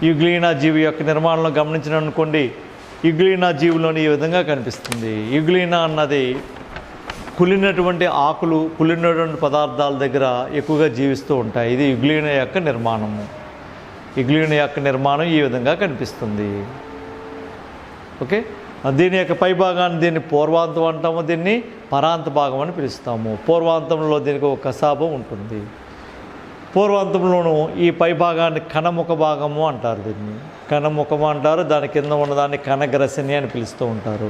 యుగ్లీనా జీవి యొక్క నిర్మాణంలో గమనించిన అనుకోండి, యుగ్లీనా జీవిలోని ఈ విధంగా కనిపిస్తుంది. యుగ్లీనా అన్నది కుళ్ళినటువంటి ఆకులు, కుళ్ళినటువంటి పదార్థాల దగ్గర ఎక్కువగా జీవిస్తూ ఉంటాయి. ఇది యుగ్లీనా యొక్క నిర్మాణము. యుగ్లీనా యొక్క నిర్మాణం ఈ విధంగా కనిపిస్తుంది. ఓకే, దీని యొక్క పై భాగాన్ని దీన్ని పూర్వాంతం అంటాము, దీన్ని పరాంత భాగం అని పిలుస్తాము. పూర్వాంతంలో దీనికి ఒక కసాబం ఉంటుంది. పూర్వాంతంలోనూ ఈ పై భాగాన్ని కణముఖ భాగము అంటారు. దీన్ని కణముఖము అంటారు. దాని కింద ఉన్నదాన్ని కణగ్రసిని అని పిలుస్తూ ఉంటారు.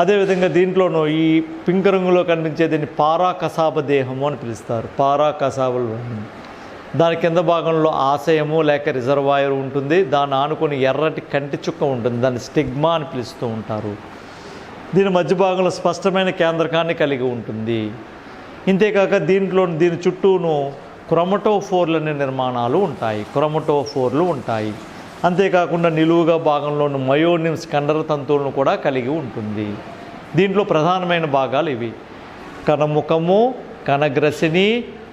అదేవిధంగా దీంట్లోనూ ఈ పింక్ రంగులో కనిపించే దీన్ని పారా కసాబ దేహము అని పిలుస్తారు. పారా కసాబులు. దాని కింద భాగంలో ఆశయము లేక రిజర్వాయర్ ఉంటుంది. దాన్ని ఆనుకొని ఎర్రటి కంటి చుక్క ఉంటుంది. దాన్ని స్టిగ్మా అని పిలుస్తూ ఉంటారు. దీని మధ్య భాగంలో స్పష్టమైన కేంద్రకాన్ని కలిగి ఉంటుంది. ఇంతేకాక దీని చుట్టూను క్రోమటోఫోర్లు అనే నిర్మాణాలు ఉంటాయి. క్రోమటోఫోర్లు ఉంటాయి. అంతేకాకుండా నిలువుగా భాగంలోని మయోనిమ్స్ కండర తంతువులను కూడా కలిగి ఉంటుంది. దీంట్లో ప్రధానమైన భాగాలు ఇవి: కణముఖము, కణగ్రసిని,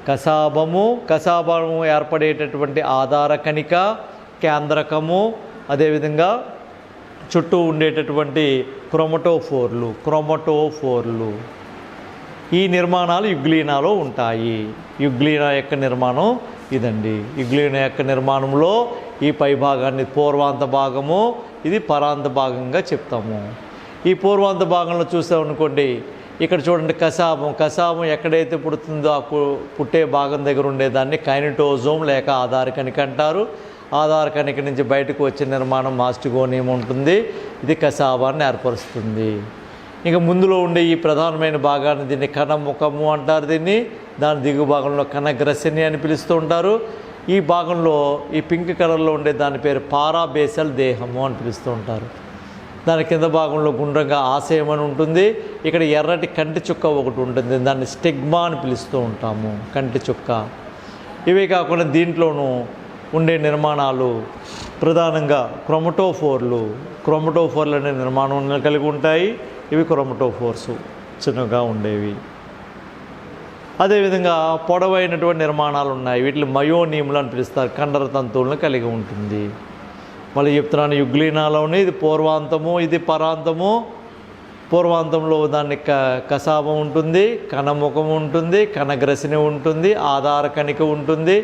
కసాబము, కసాబము ఏర్పడేటటువంటి ఆధార కణిక, కేంద్రకము, అదేవిధంగా చుట్టూ ఉండేటటువంటి క్రోమటోఫోర్లు. ఈ నిర్మాణాలు యుగ్లీనాలో ఉంటాయి. యుగ్లీనా యొక్క నిర్మాణం ఇదండి. యుగ్లీనా యొక్క నిర్మాణంలో ఈ పై భాగాన్ని పూర్వాంత భాగము, ఇది పరాంత భాగంగా చెప్తాము. ఈ పూర్వాంత భాగంలో చూసామనుకోండి, ఇక్కడ చూడండి కసాబం ఎక్కడైతే పుడుతుందో ఆ పుట్టే భాగం దగ్గర ఉండేదాన్ని కైనటోజోమ్ లేక ఆధార కణిక అంటారు. ఆధార కణిక నుంచి బయటకు వచ్చే నిర్మాణం మాస్టిగోనియం ఉంటుంది. ఇది కసాబాన్ని ఏర్పరుస్తుంది. ఇంకా ముందులో ఉండే ఈ ప్రధానమైన భాగాన్ని దీన్ని కణముఖము అంటారు. దాని దిగు భాగంలో కణగ్రసిని అని పిలుస్తూ ఉంటారు. ఈ భాగంలో ఈ పింక్ కలర్లో ఉండే దాని పేరు పారాబేసల్ దేహము అని పిలుస్తూ ఉంటారు. దాని కింద భాగంలో గుండ్రంగా ఆశయం అని ఉంటుంది. ఇక్కడ ఎర్రటి కంటి చుక్క ఒకటి ఉంటుంది. దాన్ని స్టిగ్మా అని పిలుస్తూ ఉంటాము, కంటి చుక్క. ఇవే కాకుండా దీంట్లోనూ ఉండే నిర్మాణాలు ప్రధానంగా క్రోమటోఫోర్లు అనే నిర్మాణం కలిగి ఉంటాయి. ఇవి క్రోమటోఫోర్స్ చిన్నగా ఉండేవి. అదేవిధంగా పొడవైనటువంటి నిర్మాణాలు ఉన్నాయి. వీటిని మయోనీములు అని పిలుస్తారు. కండర తంతువులను కలిగి ఉంటుంది. మళ్ళీ చెప్తున్నాను, యుగ్లీనాలోనే ఇది పూర్వాంతము, ఇది పరాంతము. పూర్వాంతంలో దాన్ని కసాబం ఉంటుంది, కణముఖం ఉంటుంది, కణగ్రసిని ఉంటుంది, ఆధార కణిక ఉంటుంది.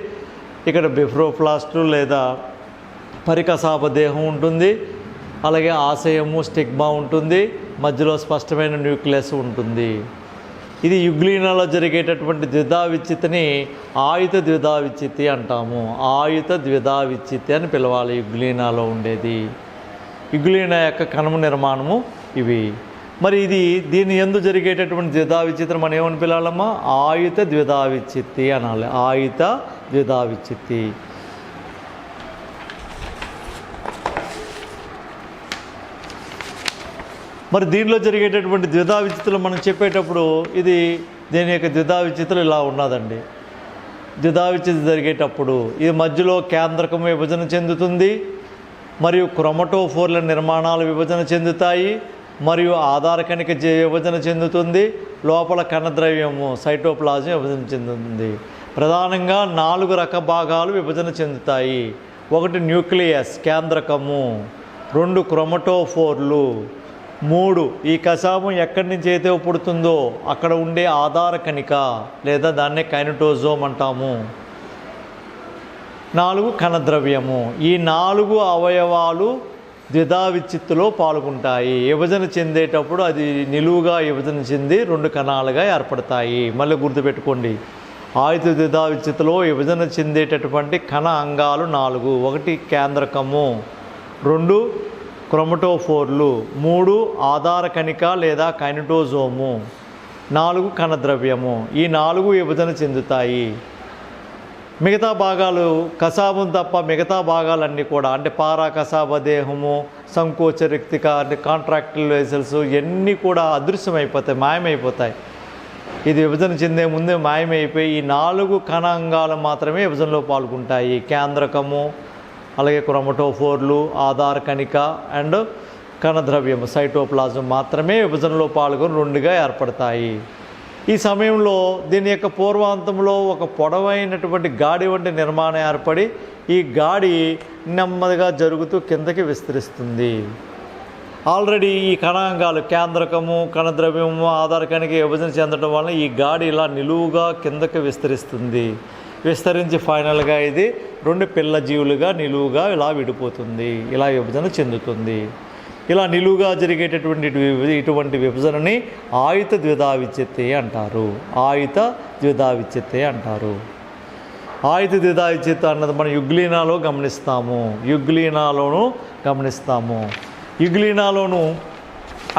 ఇక్కడ బిఫ్రోప్లాస్టు లేదా పరికసాబ దేహం ఉంటుంది. అలాగే ఆశయము, స్టిగ్మా ఉంటుంది. మధ్యలో స్పష్టమైన న్యూక్లియస్ ఉంటుంది. ఇది యుగ్లీనాలో జరిగేటటువంటి ద్విధా విచ్చితిని ఆయుత ద్విధా విచ్చితి అంటాము. ఆయుత ద్విధా విచ్చితి అని పిలవాలి యుగ్లీనాలో ఉండేది. యుగ్లీనా యొక్క కణము నిర్మాణము ఇవి. మరి దీని యందు జరిగేటటువంటి ద్విధా విచ్చితిని మనం ఏమని పిలవాలమ్మా? ఆయుత ద్విధా విచ్చితి అనాలి. ఆయుత ద్విధా విచ్చితి. మరి దీనిలో జరిగేటటువంటి ద్విధా విచిత్తులు మనం చెప్పేటప్పుడు దీని యొక్క ద్విధా విచిత్తులు ఇలా ఉన్నదండి. ద్విధా విచిత్తి జరిగేటప్పుడు ఇది మధ్యలో కేంద్రకం విభజన చెందుతుంది, మరియు క్రోమటోఫోర్ల నిర్మాణాలు విభజన చెందుతాయి, మరియు ఆధార కణిక విభజన చెందుతుంది. లోపల కణద్రవ్యము సైటోప్లాజం విభజన చెందుతుంది. ప్రధానంగా 4 రక భాగాలు విభజన చెందుతాయి. 1 న్యూక్లియస్ కేంద్రకము, 2 క్రోమటోఫోర్లు, 3 ఈ కసాబం ఎక్కడి నుంచి అయితే పుడుతుందో అక్కడ ఉండే ఆధార కణిక లేదా దాన్నే కైనటోజోమ్ అంటాము, 4 కణద్రవ్యము. ఈ 4 అవయవాలు ద్విధా విచ్చిత్తులో పాల్గొంటాయి. విభజన చెందేటప్పుడు అది నిలువుగా విభజన చెంది 2 కణాలుగా ఏర్పడతాయి. మళ్ళీ గుర్తుపెట్టుకోండి, ఆయుత ద్విధా విచ్చిత్తులో విభజన చెందేటటువంటి కణ అంగాలు 4. 1 కేంద్రకము, 2 క్రోమటోఫోర్లు, 3 ఆధార కణిక లేదా కైనటోజోము, 4 కణద్రవ్యము. ఈ 4 విభజన చెందుతాయి. మిగతా భాగాలు కసాబం తప్ప మిగతా భాగాలన్నీ కూడా అంటే పారా కసాబ దేహము, సంకోచ రిక్తిక అంటే కాంట్రాక్టిల్ వెసల్స్ ఇవన్నీ కూడా అదృశ్యమైపోతాయి, మాయమైపోతాయి. ఇది విభజన చెందే ముందే మాయమైపోయి ఈ 4 కణాంగాలు మాత్రమే విభజనలో పాల్గొంటాయి. కేంద్రకము, అలాగే క్రోమటోఫోర్లు, ఆధార కణిక అండ్ కణద్రవ్యము సైటోప్లాజం మాత్రమే విభజనలో పాల్గొని 2గా ఏర్పడతాయి. ఈ సమయంలో దీని యొక్క పూర్వాంతంలో ఒక పొడవైనటువంటి గాడి వంటి నిర్మాణం ఏర్పడి ఈ గాడి నెమ్మదిగా జరుగుతూ కిందకి విస్తరిస్తుంది. ఆల్రెడీ ఈ కణాంగాలు కేంద్రకము, కణద్రవ్యము, ఆధారకానికి విభజన చెందడం వలన ఈ గాడి ఇలా నిలువుగా కిందకి విస్తరిస్తుంది. విస్తరించి ఫైనల్గా ఇది 2 పిల్ల జీవులుగా నిలువుగా ఇలా విడిపోతుంది, ఇలా విభజన చెందుతుంది. ఇలా నిలువుగా జరిగేటటువంటి ఇటువంటి విభజనని ఆయుత ద్విధా విచ్ఛత్తి అంటారు. ఆయుత ద్విధా విచ్ఛత్తి అంటారు. ఆయుత ద్విధా విచ్ఛత్తి అన్నది మనం యుగ్లీనాలో గమనిస్తాము. యుగ్లీనాలోను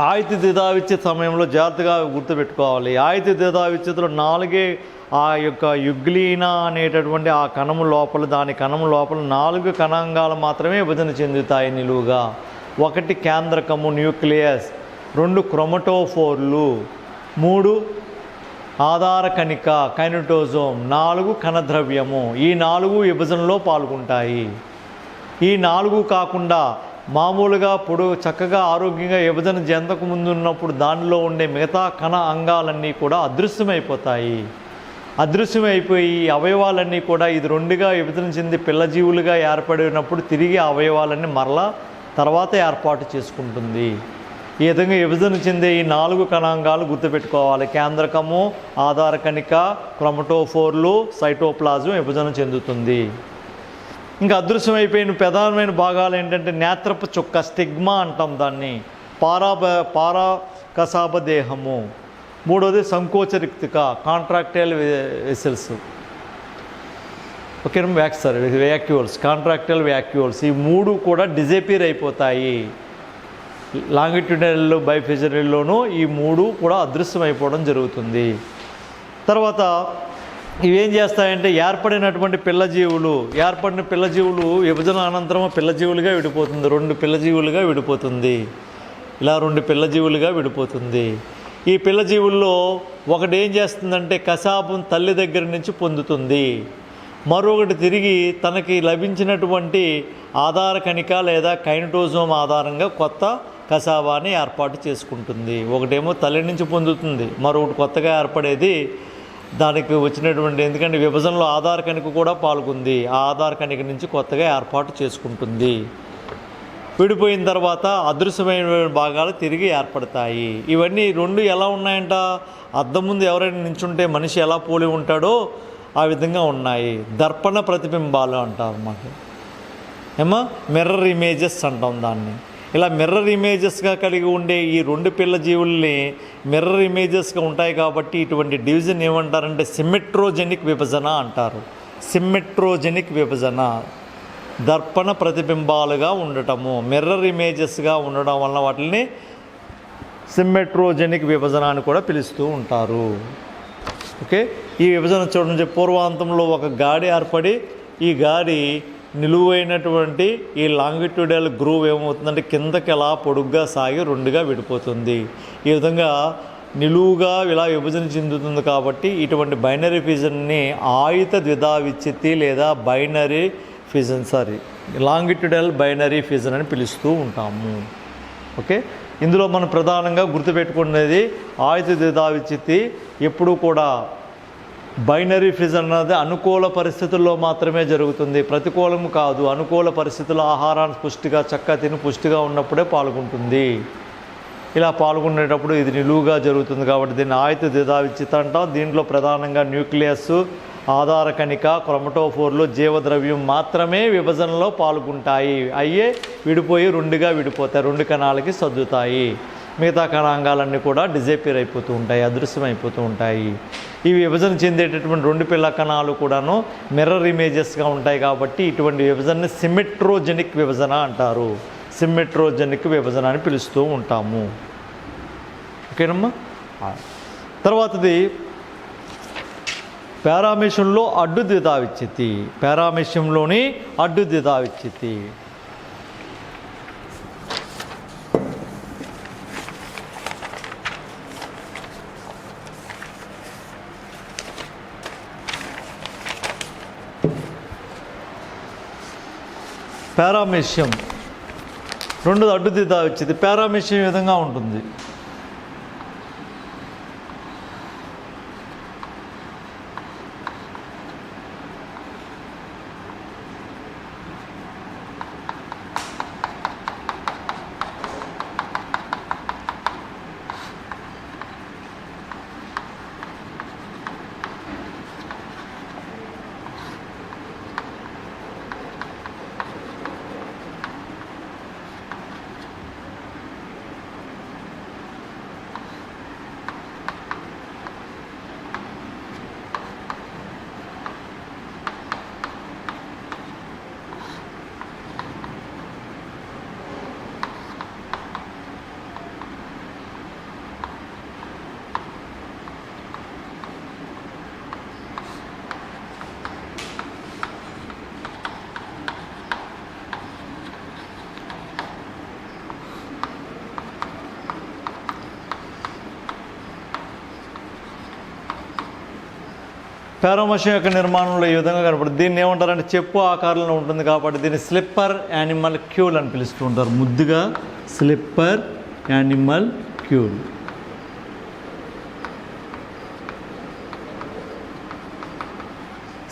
ఆయుత ద్విధా విచ్ఛత్తి సమయంలో జాగ్రత్తగా గుర్తుపెట్టుకోవాలి. ఆయుత ద్విధా విచ్ఛత్తిలో 4 ఆ యొక్క యుగ్లీనా అనేటటువంటి ఆ కణము లోపల, దాని కణము లోపల 4 కణాంగాలు మాత్రమే విభజన చెందుతాయి నిలువుగా. 1 కేంద్రకము న్యూక్లియస్, 2 క్రోమటోఫోర్లు, 3 ఆధార కణిక కైనటోజోమ్, 4 కణద్రవ్యము. ఈ 4 విభజనలో పాల్గొంటాయి. ఈ 4 కాకుండా మామూలుగా చక్కగా ఆరోగ్యంగా విభజన చెందక ముందు ఉన్నప్పుడు దానిలో ఉండే మిగతా కణ అంగాలన్నీ కూడా అదృశ్యమైపోతాయి. అదృశ్యమైపోయి అవయవాలన్నీ కూడా ఇది 2గా విభజన చెంది పిల్లజీవులుగా ఏర్పడినప్పుడు తిరిగి అవయవాలన్నీ మరలా తర్వాత ఏర్పాటు చేసుకుంటుంది. ఈ విధంగా విభజన చెందే ఈ 4 కణాంగాలు గుర్తుపెట్టుకోవాలి. కేంద్రకము, ఆధార కణిక, క్రోమటోఫోర్లు, సైటోప్లాజం విభజన చెందుతుంది. ఇంకా అదృశ్యమైపోయిన ప్రధానమైన భాగాలు ఏంటంటే నేత్రపు చుక్క, స్టిగ్మా అంటాం దాన్ని, పారాకసాభ దేహము, 3వది సంకోచరిక్తిక contractile vesicles, okay vacuoles, contractile vacuoles. ఈ 3 కూడా డిజేపియర్ అయిపోతాయి. లాంగిట్యూడినల్ బైఫిజరల్లోనూ ఈ 3 కూడా అదృశ్యమైపోవడం జరుగుతుంది. తర్వాత ఇవేం చేస్తాయంటే ఏర్పడిన పిల్లజీవులు విభజన అనంతరం పిల్లజీవులుగా విడిపోతుంది. 2 పిల్లజీవులుగా విడిపోతుంది. ఇలా 2 పిల్లజీవులుగా విడిపోతుంది. ఈ పిల్లజీవుల్లో ఒకటి ఏం చేస్తుందంటే కశాపం తల్లి దగ్గర నుంచి పొందుతుంది. మరొకటి తిరిగి తనకి లభించినటువంటి ఆధార కణిక లేదా కైనటోజోమ్ ఆధారంగా కొత్త కశాపాన్ని ఏర్పాటు చేసుకుంటుంది. ఒకటేమో తల్లి నుంచి పొందుతుంది, మరొకటి కొత్తగా ఏర్పడేది దానికి వచ్చినటువంటి, ఎందుకంటే విభజనలో ఆధార కణిక కూడా పాల్గొంది, ఆ ఆధార కణిక నుంచి కొత్తగా ఏర్పాటు చేసుకుంటుంది. విడిపోయిన తర్వాత అదృశ్యమైన భాగాలు తిరిగి ఏర్పడతాయి. ఇవన్నీ 2 ఎలా ఉన్నాయంట, అద్దం ముందు ఎవరైనా నించుంటే మనిషి ఎలా పోలి ఉంటాడో ఆ విధంగా ఉన్నాయి. దర్పణ ప్రతిబింబాలు అంటారు మాకు, మిర్రర్ ఇమేజెస్ అంటాం దాన్ని. ఇలా మిర్రర్ ఇమేజెస్గా కలిగి ఉండే ఈ 2 పిల్ల జీవుల్ని మిర్రర్ ఇమేజెస్గా ఉంటాయి కాబట్టి ఇటువంటి డివిజన్ ఏమంటారంటే సిమెట్రోజెనిక్ విభజన అంటారు. సిమెట్రోజెనిక్ విభజన, దర్పణ ప్రతిబింబాలుగా ఉండటము, మిర్రర్ ఇమేజెస్గా ఉండడం వలన వాటిని సిమెట్రోజెనిక్ విభజన అని కూడా పిలుస్తూ ఉంటారు. ఓకే, ఈ విభజన చూడండి, పూర్వాంతంలో ఒక గాడి ఏర్పడి ఈ గాడి నిలువైనటువంటి ఈ లాంగిట్యూడల్ గ్రూవ్ ఏమవుతుందంటే కిందకి ఎలా పొడుగ్గా సాగి 2గా విడిపోతుంది. ఈ విధంగా నిలువుగా ఇలా విభజన చెందుతుంది కాబట్టి ఇటువంటి బైనరీ ఫిజన్ని ఆయుత ద్విధా విచ్ఛత్తి లేదా లాంగిట్యూడల్ బైనరీ ఫిజన్ అని పిలుస్తూ ఉంటాము. ఓకే, ఇందులో మనం ప్రధానంగా గుర్తుపెట్టుకునేది ఆయుత ద్విధా విచ్ఛత్తి ఎప్పుడూ కూడా బైనరీ ఫిజన్ అన్నది అనుకూల పరిస్థితుల్లో మాత్రమే జరుగుతుంది, ప్రతికూలము కాదు. అనుకూల పరిస్థితుల్లో ఆహారాన్ని చక్కగా తిని పుష్టిగా ఉన్నప్పుడే పాల్గొంటుంది. ఇలా పాల్గొనేటప్పుడు ఇది నిలువుగా జరుగుతుంది కాబట్టి దీన్ని ఆయుత ద్విధా విచ్ఛత్తి అంటాం. దీంట్లో ప్రధానంగా న్యూక్లియస్, ఆధార కణిక, క్రోమటోఫోర్లు, జీవద్రవ్యం మాత్రమే విభజనలో పాల్గొంటాయి. అయ్యే విడిపోయి 2గా విడిపోతాయి, 2 కణాలకి సర్దుతాయి. మిగతా కణాంగాలన్నీ కూడా డిజేపియర్ అయిపోతూ ఉంటాయి, అదృశ్యమైపోతూ ఉంటాయి. ఇవి విభజన చెందేటటువంటి 2 పిల్ల కణాలు కూడాను మిర్రర్ ఇమేజెస్గా ఉంటాయి కాబట్టి ఇటువంటి విభజనని సిమెట్రోజెనిక్ విభజన అంటారు. సిమెట్రోజెనిక్ విభజన అని పిలుస్తూ ఉంటాము. ఓకేనమ్మా. తర్వాతది పారామీషంలో అడ్డు ద్విధా విచ్ఛత్తి. పారామీషంలోని అడ్డు ద్విధా విచ్ఛత్తి. పారామీషియం 2 అడ్డు ద్విధా విచ్ఛత్తి. పారామీషియం ఈ విధంగా ఉంటుంది. పారామీషియం యొక్క నిర్మాణంలో ఈ విధంగా కనపడుతుంది. దీన్ని ఏమంటారంటే చెప్పు ఆకారంలో ఉంటుంది కాబట్టి దీన్ని స్లిప్పర్ యానిమల్ క్యూల్ అని పిలుస్తూ ఉంటారు. ముద్దుగా slipper animal cool.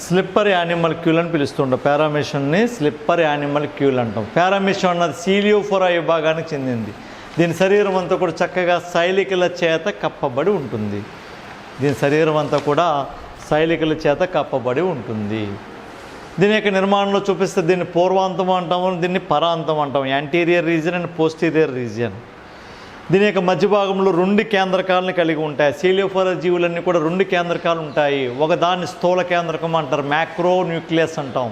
Slipper animal cool అని పిలుస్తుంటాం. పారామీషియంని స్లిప్పర్ యానిమల్ క్యూల్ అంటాం. పారామీషియం అన్నది సీలియోఫోరా విభాగానికి చెందింది. దీని శరీరం అంతా కూడా చక్కగా శైలికల చేత కప్పబడి ఉంటుంది. దీని శరీరం అంతా కూడా శైలికల చేత కప్పబడి ఉంటుంది. దీని యొక్క నిర్మాణంలో చూపిస్తే దీన్ని పూర్వాంతం అంటాము, దీన్ని పరాంతం అంటాం. Anterior region and posterior region. దీని యొక్క మధ్య భాగంలో 2 కేంద్రకాలను కలిగి ఉంటాయి. సీలియోఫోరా జీవులన్నీ కూడా 2 కేంద్రకాలు ఉంటాయి. ఒకదాన్ని స్థూల కేంద్రకం అంటారు, మ్యాక్రో న్యూక్లియస్ అంటాం.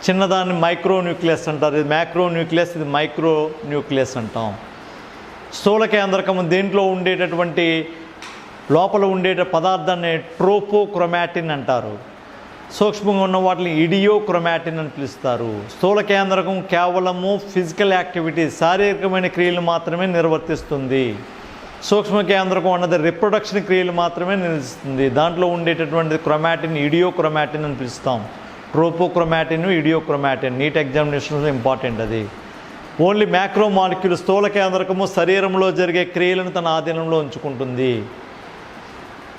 చిన్నదాన్ని మైక్రో న్యూక్లియస్ అంటారు. ఇది మ్యాక్రో న్యూక్లియస్, ఇది మైక్రో న్యూక్లియస్ అంటాం. స్థూల కేంద్రకం దీంట్లో ఉండేటటువంటి లోపల ఉండే పదార్థాన్ని ట్రోపోక్రోమాటిన్ అంటారు. సూక్ష్మంగా ఉన్న వాటిని ఇడియోక్రోమాటిన్ అని పిలుస్తారు. స్థూల కేంద్రకం కేవలము ఫిజికల్ యాక్టివిటీస్, శారీరకమైన క్రియలు మాత్రమే నిర్వర్తిస్తుంది. సూక్ష్మ కేంద్రకం అన్నది రిప్రొడక్షన్ క్రియలు మాత్రమే నిర్వహిస్తుంది. దాంట్లో ఉండేటటువంటి క్రోమాటిన్ ఇడియోక్రోమాటిన్ అని పిలుస్తాం. ట్రోపోక్రోమాటిన్, ఇడియోక్రోమాటిన్ నీట్ ఎగ్జామినేషన్లో ఇంపార్టెంట్. అది ఓన్లీ మ్యాక్రో మాలిక్యూల్. స్థూల కేంద్రకము శరీరంలో జరిగే క్రియలను తన ఆధీనంలో ఉంచుకుంటుంది.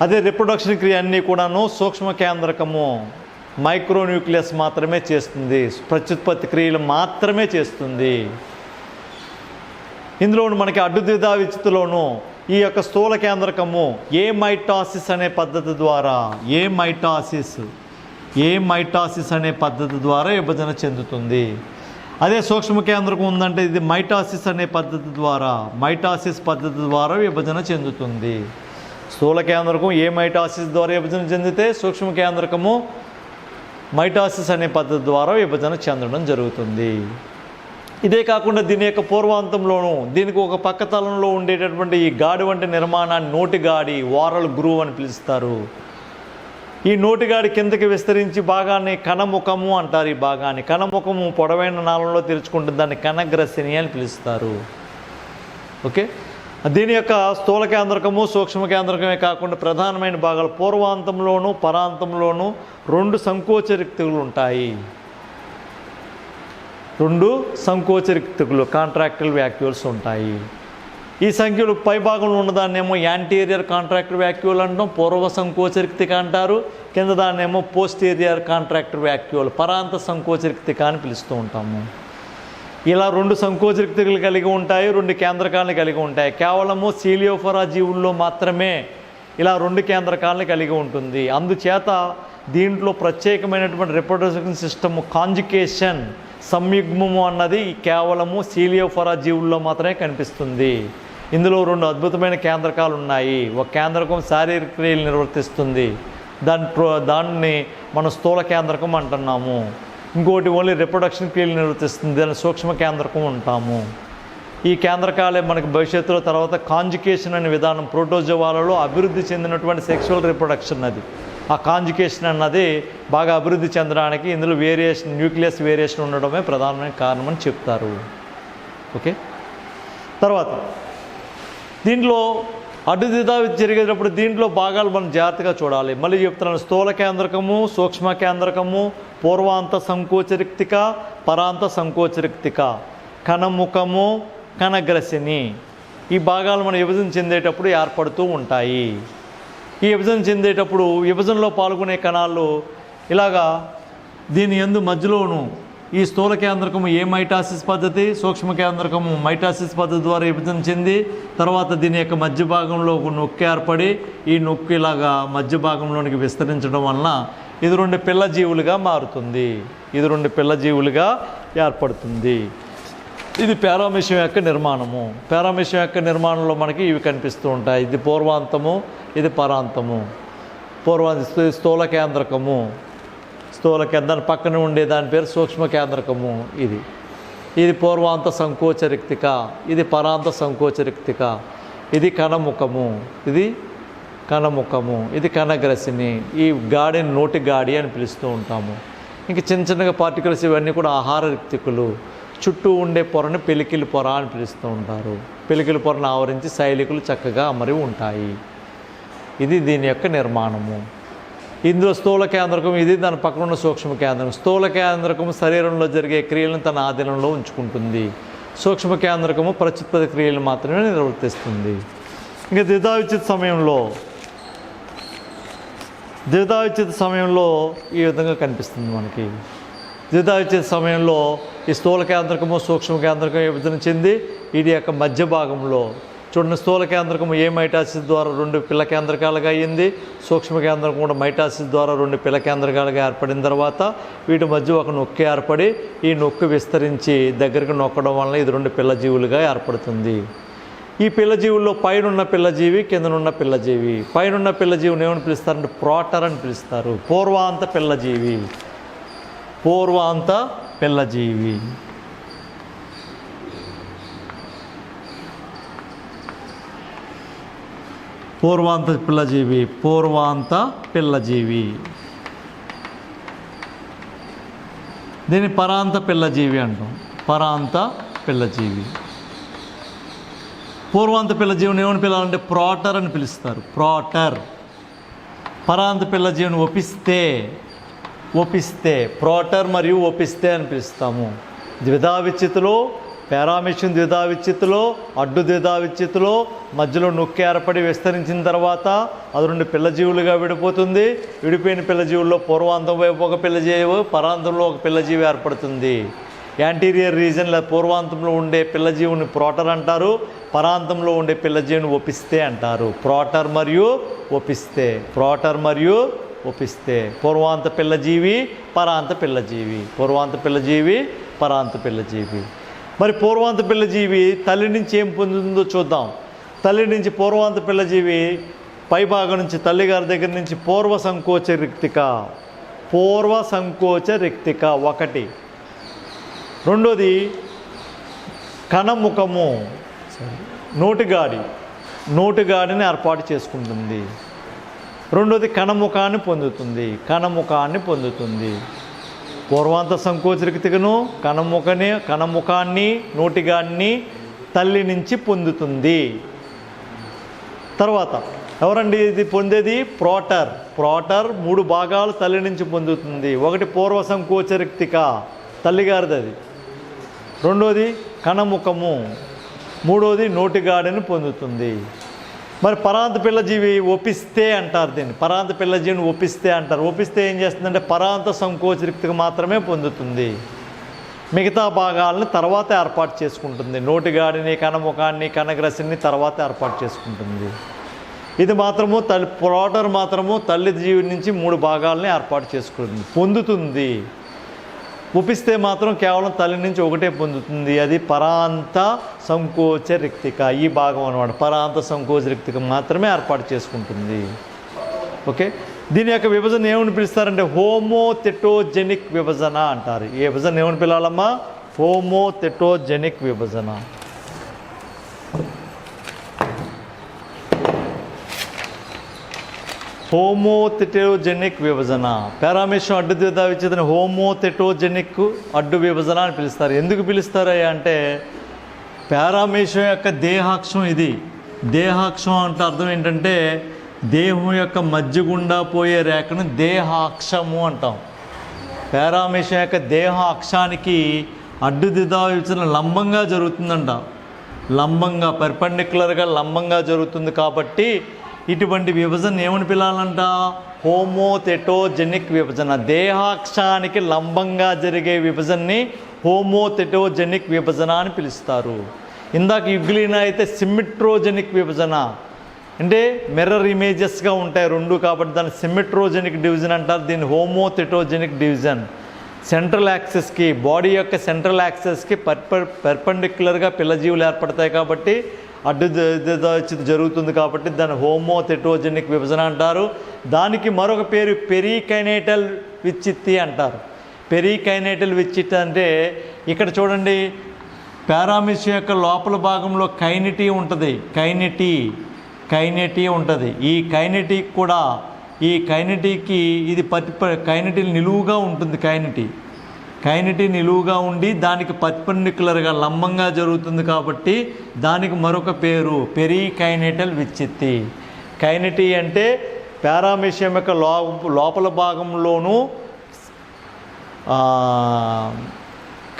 అదే రిప్రొడక్షన్ క్రియ అన్నీ కూడాను సూక్ష్మ కేంద్రకము మైక్రో న్యూక్లియస్ మాత్రమే చేస్తుంది. ప్రత్యుత్పత్తి క్రియలు మాత్రమే చేస్తుంది. ఇందులో మనకి అడ్డుద్విధా విచిత్తులోను ఈ యొక్క స్థూల కేంద్రకము ఏమైటాసిస్ అనే పద్ధతి ద్వారా ఏమైటాసిస్ అనే పద్ధతి ద్వారా విభజన చెందుతుంది. అదే సూక్ష్మ కేంద్రకం ఉందంటే ఇది మైటాసిస్ అనే పద్ధతి ద్వారా విభజన చెందుతుంది. స్థూల కేంద్రకం ఏమైటాసిస్ ద్వారా విభజన చెందితే సూక్ష్మ కేంద్రకము మైటాసిస్ అనే పద్ధతి ద్వారా విభజన చెందడం జరుగుతుంది. ఇదే కాకుండా దీని యొక్క పూర్వాంతంలోనూ దీనికి ఒక పక్క తలంలో ఉండేటటువంటి ఈ గాడి వంటి నిర్మాణాన్ని నోటిగాడి, వారల్ గ్రూవ్ అని పిలుస్తారు. ఈ నోటిగాడి కిందకి విస్తరించి భాగాన్ని కణముఖము అంటారు. ఈ భాగాన్ని కణముఖము పొడవైన నాళంలో తెరుచుకుంటుంది. దాన్ని కణగ్రసిని అని పిలుస్తారు. ఓకే, దీని యొక్క స్థూల కేంద్రకము సూక్ష్మ కేంద్రకమే కాకుండా ప్రధానమైన భాగాలు పూర్వాంతంలోనూ పరాంతంలోనూ 2 సంకోచరిక్తులు ఉంటాయి. 2 సంకోచరిక్తులు కాంట్రాక్టిల్ వ్యాక్యూల్స్ ఉంటాయి. ఈ సంఖ్యలు పై భాగంలో ఉన్నదాన్నేమో యాంటీరియర్ కాంట్రాక్టివ్ వ్యాక్యూల్ అంటాం, పూర్వ సంకోచరిక్తిక అంటారు. కింద దాన్నేమో పోస్టీరియర్ కాంట్రాక్టివ్ వ్యాక్యూల్, పరాంత సంకోచరిక్తిక అని పిలుస్తూ ఉంటాము. ఇలా 2 సంకోచరిక్తులు కలిగి ఉంటాయి, 2 కేంద్రకాలను కలిగి ఉంటాయి. కేవలము సీలియోఫోరా జీవుల్లో మాత్రమే ఇలా 2 కేంద్రకాలను కలిగి ఉంటుంది. అందుచేత దీంట్లో ప్రత్యేకమైనటువంటి రిప్రొడక్షన్ సిస్టమ్ కాంజుకేషన్, సంయుగ్మము అన్నది కేవలము సీలియోఫోరా జీవుల్లో మాత్రమే కనిపిస్తుంది. ఇందులో 2 అద్భుతమైన కేంద్రకాలు ఉన్నాయి. ఒక కేంద్రకం శారీరక క్రియలు నిర్వర్తిస్తుంది, దాన్ని మనం స్థూల కేంద్రకం అంటున్నాము. ఇంకోటి ఓన్లీ రిప్రొడక్షన్ క్రియలు నిర్వర్తిస్తుంది, దాన్ని సూక్ష్మ కేంద్రకం ఉంటాము. ఈ కేంద్రకాలే మనకి భవిష్యత్తులో తర్వాత కాంజుకేషన్ అనే విధానం ప్రోటోజోవాలలో అభివృద్ధి చెందినటువంటి సెక్షువల్ రిప్రొడక్షన్. అది ఆ కాంజుకేషన్ అన్నది బాగా అభివృద్ధి చెందడానికి ఇందులో వేరియేషన్, న్యూక్లియస్ వేరియేషన్ ఉండడమే ప్రధానమైన కారణం అని చెప్తారు. ఓకే, తర్వాత దీంట్లో అడ్డుదిద్దా జరిగేటప్పుడు దీంట్లో భాగాలు మనం జాగ్రత్తగా చూడాలి. మళ్ళీ చెప్తున్నాను, స్థూల కేంద్రకము, సూక్ష్మ కేంద్రకము, పూర్వాంత సంకోచరిక్తిక, పరాంత సంకోచరిక్తిక, కణముఖము, కణగ్రసిని, ఈ భాగాలు మనం విభజన చెందేటప్పుడు ఏర్పడుతూ ఉంటాయి. ఈ విభజన చెందేటప్పుడు విభజనలో పాల్గొనే కణాలు ఇలాగా దీని యందు మధ్యలోను ఈ స్థూల కేంద్రకము ఏమైటాసిస్ పద్ధతి, సూక్ష్మ కేంద్రకము మైటాసిస్ పద్ధతి ద్వారా విభజన చెంది తర్వాత దీని యొక్క మధ్య భాగంలో ఒక నొక్కు ఏర్పడి ఈ నొక్కు ఇలాగా మధ్య భాగంలోనికి విస్తరించడం వలన ఇది 2 పిల్ల జీవులుగా మారుతుంది. ఇది 2 పిల్ల జీవులుగా ఏర్పడుతుంది. ఇది పారామీషియం యొక్క నిర్మాణము. పారామీషియం యొక్క నిర్మాణంలో మనకి ఇవి కనిపిస్తూ ఉంటాయి. ఇది పూర్వాంతము, ఇది పరాంతము. స్థూల కేంద్రకము, దాని పక్కన ఉండే దాని పేరు సూక్ష్మ కేంద్రకము. ఇది పూర్వాంత సంకోచరిక్తిక, ఇది పరాంత సంకోచరిక్తిక, ఇది కణముఖము, ఇది కణగ్రసిని. ఈ గాడిని నోటి గాడి అని పిలుస్తూ ఉంటాము. ఇంక చిన్నగా పార్టికల్స్ ఇవన్నీ కూడా ఆహార రిక్తికులు. చుట్టూ ఉండే పొరను పెలికిలి పొర అని పిలుస్తూ ఉంటారు. పెలికిలి పొరను ఆవరించి శైలికులు చక్కగా అమరి ఉంటాయి. ఇది దీని యొక్క నిర్మాణము. ఇందులో స్థూల కేంద్రకం ఇది, దాని పక్కన ఉన్న సూక్ష్మ కేంద్రకం. స్థూల కేంద్రకము శరీరంలో జరిగే క్రియలను తన ఆధీనంలో ఉంచుకుంటుంది. సూక్ష్మ కేంద్రకము ప్రత్యుత్పత్తి క్రియలు మాత్రమే నిర్వర్తిస్తుంది. ఇంకా ద్విధా విచ్ఛిత సమయంలో ఈ విధంగా కనిపిస్తుంది మనకి. ద్విధా విచ్ఛిత సమయంలో ఈ స్థూల కేంద్రకము సూక్ష్మ కేంద్రకం విభజన చెంది వీటి యొక్క మధ్య భాగంలో చూడండి, స్థూల కేంద్రకము ఏ మైటాసిస్ ద్వారా 2 పిల్ల కేంద్రకాలుగా అయ్యింది. సూక్ష్మ కేంద్రకం కూడా మైటాసిస్ ద్వారా 2 పిల్ల కేంద్రకాలుగా ఏర్పడిన తర్వాత వీటి మధ్య ఒక నొక్కు ఏర్పడి ఈ నొక్కు విస్తరించి దగ్గరికి నొక్కడం వలన ఇది 2 పిల్ల జీవులుగా ఏర్పడుతుంది. ఈ పిల్లజీవుల్లో పైనున్న పిల్లజీవి, కిందనున్న పిల్లజీవి. పైనున్న పిల్లజీవిని ఏమని పిలుస్తారంటే ప్రోటర్ అని పిలుస్తారు. పూర్వాంత పిల్లజీవి. పూర్వాంత పిల్లజీవి. పూర్వాంత పిల్లజీవి. పూర్వాంత పిల్లజీవి. దీన్ని పరాంత పిల్లజీవి అంటాం. పరాంత పిల్లజీవి. పూర్వాంత పిల్లజీవిని ఏమని పిలవాలంటే ప్రోటర్ అని పిలుస్తారు. ప్రోటర్. పరాంత పిల్లజీవిని ఒపిస్తే ప్రోటర్ మరియు ఒపిస్తే అని పిలుస్తాము. ద్విధా విచ్ఛితిలో, పారామీషియం ద్విధా విచ్ఛితిలో, అడ్డు ద్విధా విచ్ఛితిలో మధ్యలో నొక్కి ఏర్పడి విస్తరించిన తర్వాత అది 2 పిల్లజీవులుగా విడిపోతుంది. విడిపోయిన పిల్లజీవుల్లో పూర్వాంతం వైపు ఒక పిల్లజీవి, పరాంతంలో ఒక పిల్లజీవి ఏర్పడుతుంది. యాంటీరియర్ రీజన్ లేదా పూర్వాంతంలో ఉండే పిల్లజీవుని ప్రోటర్ అంటారు. పరాంతంలో ఉండే పిల్లజీవిని ఒపిస్తే అంటారు. ప్రోటర్ మరియు ఒపిస్తే. ప్రోటర్ మరియు ఒపిస్తే. పూర్వాంత పిల్లజీవి, పరాంత పిల్లజీవి. పూర్వాంత పిల్లజీవి, పరాంత పిల్లజీవి. మరి పూర్వాంత పిల్లజీవి తల్లి నుంచి ఏం పొందుతుందో చూద్దాం. తల్లి నుంచి పూర్వాంత పిల్లజీవి పై భాగం నుంచి తల్లిగారి దగ్గర నుంచి పూర్వ సంకోచ రిక్తిక 1. రెండోది కణముఖము, నోటిగాడిని ఏర్పాటు చేసుకుంటుంది. రెండోది కణముఖాన్ని పొందుతుంది. పూర్వాంత సంకోచ రిక్తికను కణముఖాన్ని నోటిగాడిని తల్లి నుంచి పొందుతుంది. తర్వాత ఎవరండి ఇది పొందేది? ప్రోటర్. 3 భాగాలు తల్లి నుంచి పొందుతుంది. 1 పూర్వ సంకోచ రిక్తిక తల్లిగారిది అది. రెండోది కణముఖము. మూడోది నోటిగాడిని పొందుతుంది. మరి పరాంత పిల్లజీవి ఒపిస్తే అంటారు. దీన్ని పరాంత పిల్లజీవిని ఒపిస్తే అంటారు. ఒపిస్తే ఏం చేస్తుందంటే పరాంత సంకోచ రిక్తిక మాత్రమే పొందుతుంది. మిగతా భాగాలను తర్వాత ఏర్పాటు చేసుకుంటుంది. నోటిగాడిని, కణముఖాన్ని, కణగ్రసిని తర్వాత ఏర్పాటు చేసుకుంటుంది. ఇది మాత్రము ప్రోటర్ మాత్రము తల్లి జీవి నుంచి 3 భాగాలని ఏర్పాటు చేసుకుంటుంది, పొందుతుంది. ఒపిస్తే మాత్రం కేవలం తల్లి నుంచి 1 పొందుతుంది. అది పరాంత సంకోచ రిక్తిక. ఈ భాగం అన్నమాట పరాంత సంకోచ రిక్తిక మాత్రమే ఏర్పాటు చేసుకుంటుంది. ఓకే, దీని యొక్క విభజన ఏమని పిలుస్తారంటే హోమోథెటోజెనిక్ విభజన అంటారు. ఈ విభజన ఏమని పిలవాలమ్మా? హోమోథెటోజెనిక్ విభజన. హోమోథెటోజెనిక్ విభజన. పారామీషియం అడ్డు ద్విధా విచ్ఛితిని హోమోథెటోజెనిక్ అడ్డు విభజన అని పిలుస్తారు. ఎందుకు పిలుస్తారు అంటే పారామీషియం యొక్క దేహాక్షం ఇది. దేహాక్షం అంటే అర్థం ఏంటంటే దేహం యొక్క మధ్య గుండా పోయే రేఖను దేహాక్షము అంటాం. పారామీషియం యొక్క దేహ అక్షానికి అడ్డు ద్విధా విభజన లంబంగా జరుగుతుందంట. లంబంగా పర్పెండిక్యులర్గా లంబంగా జరుగుతుంది. కాబట్టి ఇటువంటి విభజన ఏమని పిలవాలంట? హోమోథెటోజెనిక్ విభజన. దేహాక్షానికి లంబంగా జరిగే విభజనని హోమోథెటోజెనిక్ విభజన అని పిలుస్తారు. ఇందాక యుగ్లినా అయితే సిమ్మెట్రోజెనిక్ విభజన, అంటే మిర్రర్ ఇమేజెస్గా ఉంటాయి 2 కాబట్టి దాన్ని సిమ్మెట్రోజెనిక్ డివిజన్ అంటారు. దీన్ని హోమోథెటోజెనిక్ డివిజన్. సెంట్రల్ యాక్సెస్కి, బాడీ యొక్క సెంట్రల్ యాక్సెస్కి పర్పెండిక్యులర్గా పిల్లజీవులు ఏర్పడతాయి కాబట్టి అడ్డు జరుగుతుంది కాబట్టి దాన్ని హోమోథెటోజెనిక్ విభజన అంటారు. దానికి మరొక పేరు పెరికైనేటల్ విచ్ఛిత్తి అంటారు. పెరికైనేటల్ విచ్ఛిత్తి అంటే ఇక్కడ చూడండి, పారామీషియం యొక్క లోపల భాగంలో కైనిటీ ఉంటుంది. కైనెటీ ఉంటుంది. ఈ కైనెటిక్ కూడా, ఈ కైనెటిక్కి ఇది కైనెటీ నిలువుగా ఉంటుంది. కైనెటీ నిలువుగా ఉండి దానికి పర్పెండిక్యులర్గా లంబంగా జరుగుతుంది కాబట్టి దానికి మరొక పేరు పెరికైనేటల్ విచ్ఛిత్తి. కైనెటీ అంటే పారామీషియం యొక్క లోపల భాగంలోనూ